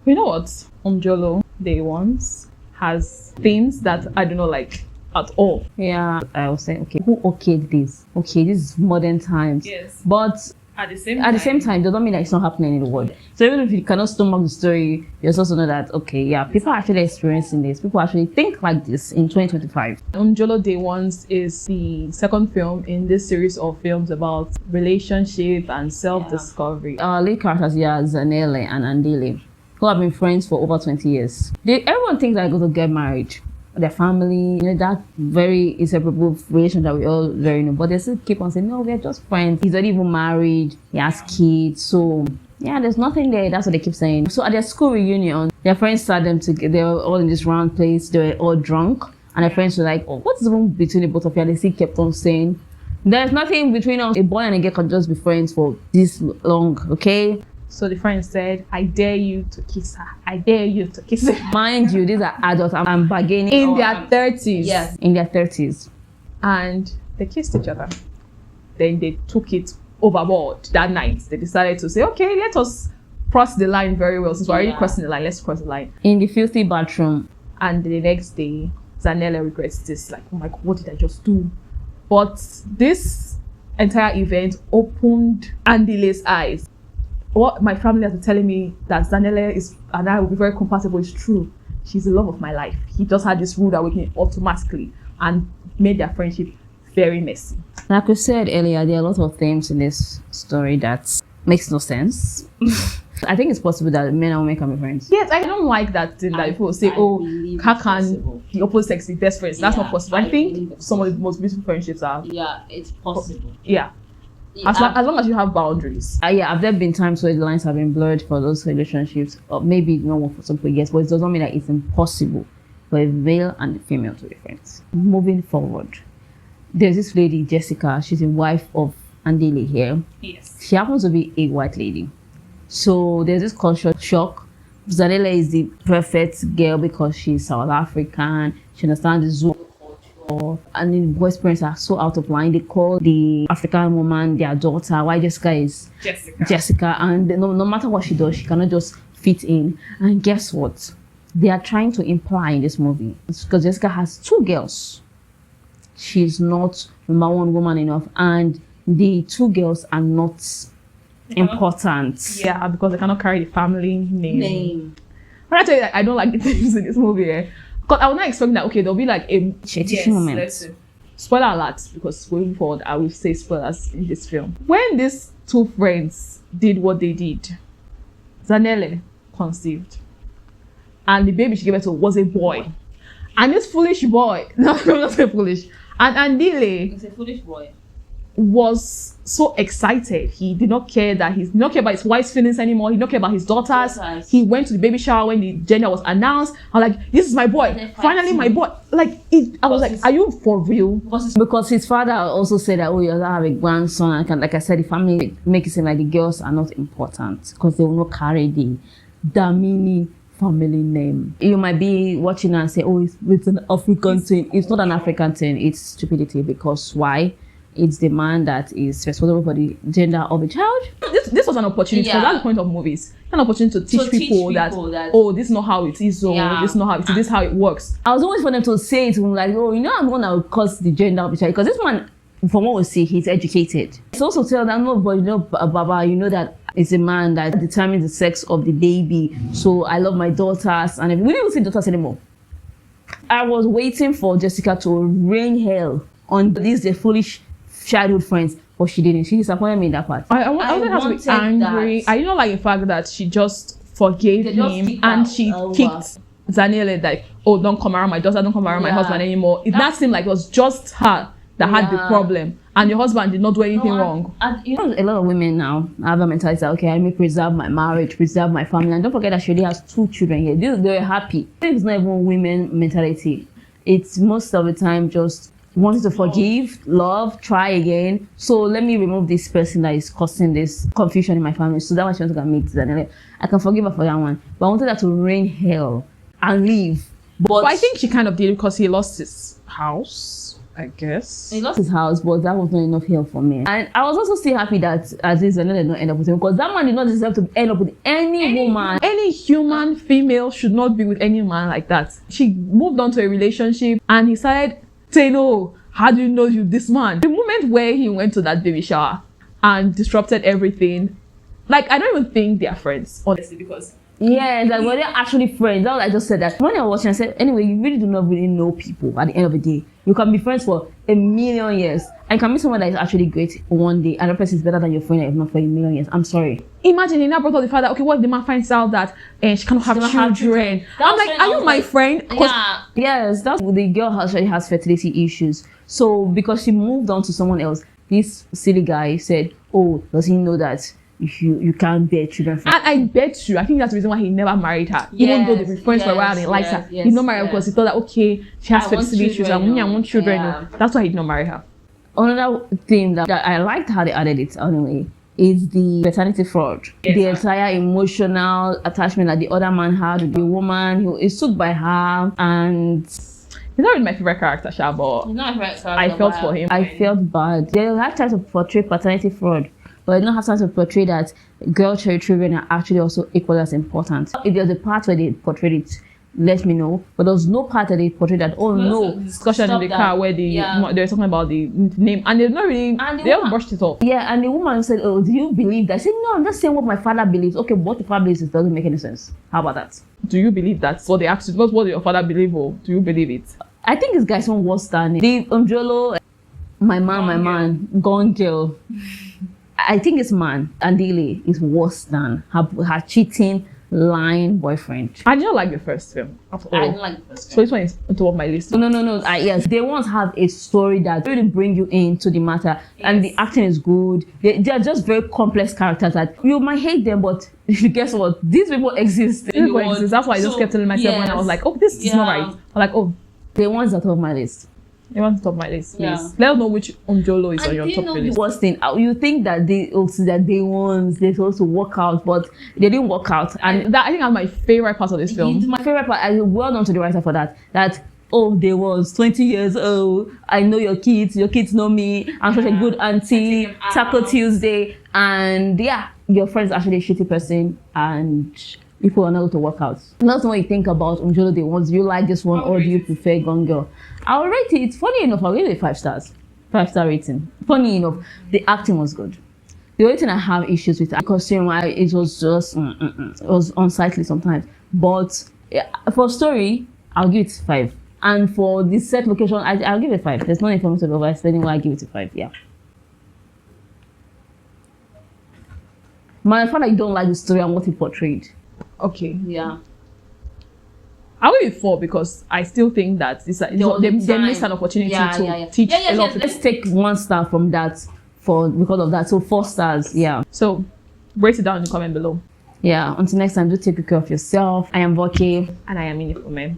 You know what? Umjolo Day Ones has themes that I do not like at all. Yeah, I was saying, okay, who okayed this? Okay, this is modern times. Yes. But At the same time, does not mean that it's not happening in the world. So even if you cannot stomach the story, you also know that, okay, yeah, people are actually experiencing this. People actually think like this in 2025. Umjolo Day Ones is the second film in this series of films about relationship and self-discovery. Our lead characters here are Zanele and Andile, who have been friends for over 20 years. Everyone thinks they're going to get married. Their family, that very inseparable relation that we all very know. But they still keep on saying, no, we're just friends. He's not even married. He has kids. So, yeah, there's nothing there. That's what they keep saying. So at their school reunion, their friends sat them together. They were all in this round place. They were all drunk. And their friends were like, oh, what's the one between the both of you? And they still kept on saying, there's nothing between us. A boy and a girl can just be friends for this long, okay? So the friend said, I dare you to kiss her. I dare you to kiss her. Mind you, these are adults. I'm bargaining. In their 30s. Yes, in their 30s. And they kissed each other. Then they took it overboard that night. They decided to say, okay, let us cross the line very well. Since we're already crossing the line, let's cross the line. In the filthy bathroom. And the next day, Zanele regrets this. Like, oh my God, what did I just do? But this entire event opened Andile's eyes. What my family has been telling me that Zanele and I will be very compatible is true. She's the love of my life. He just had this rude awakening automatically and made their friendship very messy. Like we said earlier, there are a lot of themes in this story that makes no sense. I think it's possible that men and women can be friends. Yes, I don't like that thing that people say, how can the opposite sex be best friends? That's not possible. I think some of the most beautiful friendships are. Yeah, it's possible. Yeah. As long as you have boundaries. Have there been times where the lines have been blurred for those relationships? Or maybe not for some people, yes, but it doesn't mean that it's impossible for a male and a female to be friends. Moving forward, there's this lady, Jessica. She's the wife of Andile here. Yes. She happens to be a white lady. So there's this culture shock. Zanele is the perfect girl because she's South African. She understands the Zulu. And the boys' parents are so out of line. They call the African woman their daughter. Why Jessica is Jessica. And no matter what she does, she cannot just fit in. And guess what? They are trying to imply in this movie. It's because Jessica has 2 girls. She's not number one woman enough. And the 2 girls are not important. Yeah, because they cannot carry the family name. But I tell you that I don't like the things in this movie. Because I was not expecting that, okay, there'll be like a moment. Spoiler alert, because going forward, I will say spoilers in this film. When these 2 friends did what they did, Zanele conceived. And the baby she gave birth to was a boy. And this foolish boy, no, not so foolish. And Andile. It's a foolish boy. Was so excited. He did not care about his wife's feelings anymore. He did not care about his daughters. He went to the baby shower when the gender was announced. I'm like, this is my boy. Finally, my boy. I was like, are you for real? Because his father also said that, you have a grandson. And like I said, the family make it seem like the girls are not important because they will not carry the Damini family name. You might be watching and say, it's an African thing. It's not an African thing. It's stupidity. Because why? It's the man that is responsible for the gender of a child. This was an opportunity, because that's the point of movies. An opportunity to teach people that this is not how it is, this is not how it is, this is how it works. I was always for them to say it, like, I'm gonna cause the gender of a child, because this man, from what we see, he's educated. It's also tell them, no, but Baba, you know that it's a man that determines the sex of the baby. So I love my daughters, and we don't even say daughters anymore. I was waiting for Jessica to rain hell on these foolish childhood friends, but she didn't. She disappointed me in that part. I wanted her to be angry. I didn't like the fact that she just forgave him and she kicked Zanele like, don't come around my daughter, don't come around my husband anymore. It not seemed like it was just her that had the problem, and your husband did not do anything wrong. And a lot of women now have a mentality that, okay, I may preserve my marriage, preserve my family, and don't forget that she already has 2 children here. They're happy. It's not even women mentality. It's most of the time just wanting to forgive, love, try again. So let me remove this person that is causing this confusion in my family. So that's why she wants to meet Zanele. I can forgive her for that one. But I wanted her to rain hell and leave. But I think she kind of did because he lost his house. I guess. He lost his house, but that was not enough help for me. And I was also still happy that at least Zanele did not end up with him, because that man did not deserve to end up with any woman. Any human female should not be with any man like that. She moved on to a relationship and he started saying, oh, how do you know you this man? The moment where he went to that baby shower and disrupted everything, like, I don't even think they are friends, honestly, because Yeah, that were they actually friends? That's what I just said. That when I was watching, I said, anyway, you really do not really know people at the end of the day. You can be friends for a million years and can meet someone that is actually great one day, and the person is better than your friend that is not for a million years. I'm sorry. Imagine he now brought up the fact that, okay, what if the man finds out that she cannot have children? I'm like, are you my friend? Yeah. Yes, that's the girl actually has fertility issues. So because she moved on to someone else, this silly guy said, oh, does he know that if you can't bear children from? And I bet you, I think that's the reason why he never married her. Even though they've been friends for a while and he likes her. He did not marry her because he thought that, okay, she has fertility issues and I want children. Yeah. That's why he did not marry her. Another thing that I liked how they added it anyway is the paternity fraud. Yes. The entire emotional attachment that the other man had with the woman who is took by her, and He's not really my favorite character, Sha, but He's not a favorite character, I felt for him. I felt bad. They have tried to portray paternity fraud, but they don't have time to portray that girl children are actually also equally as important. If there's a part where they portrayed it, let me know. But there was no part that they portrayed that, oh no. Discussion in the car where they were talking about the name and they're not really, they haven't brushed it off. Yeah, and the woman said, oh, do you believe that? I said, no, I'm just saying what my father believes. Okay, what the father believes doesn't make any sense. How about that? Do you believe that's what they asked you? Not what your father believe, or do you believe it? I think this guy's one worse than the Umjolo, my man, gone girl. I think this man, Andile, is worse than her cheating, lying boyfriend. I did not like the first film. I didn't like the first So this one is on top of my list. No. Yes, they once have a story that really bring you into the matter, and the acting is good. They are just very complex characters that you might hate them, but guess what? These people exist. That's why I just kept telling myself when I was like, oh, this is not right. I'm like, oh, the ones that are on my list. You want to top my list, please. Yeah. Let us know which Umjolo is on your top list. The worst thing, you think that they ones they're supposed to work out, but they didn't work out, and that I think that's my favorite part of this film. my favorite part. I well done to the writer for that. Oh, they was 20 years old. I know your kids know me. I'm such a good auntie. Taco Tuesday, and yeah, your friend's actually a shitty person, and people are not able to work out. That's what you think about Umjolo. The ones, do you like this one or do you prefer Gone Girl? I'll rate it. Funny enough, I'll give it 5 stars. 5-star rating. Funny enough, the acting was good. The only thing I have issues with, because it was just it was unsightly sometimes. But for story, I'll give it 5. And for the set location, I'll give it 5. There's no need for me to be overstating why I give it a 5. Yeah. My father, you don't like the story and what he portrayed. Okay. Yeah. I'll give it 4 because I still think that they missed an opportunity to teach a lot of people. Let's take 1 star from that because of that. So 4 stars. Yeah. So rate it down in the comment below. Yeah. Until next time, do take good care of yourself. I am Voke. And I am Inifome.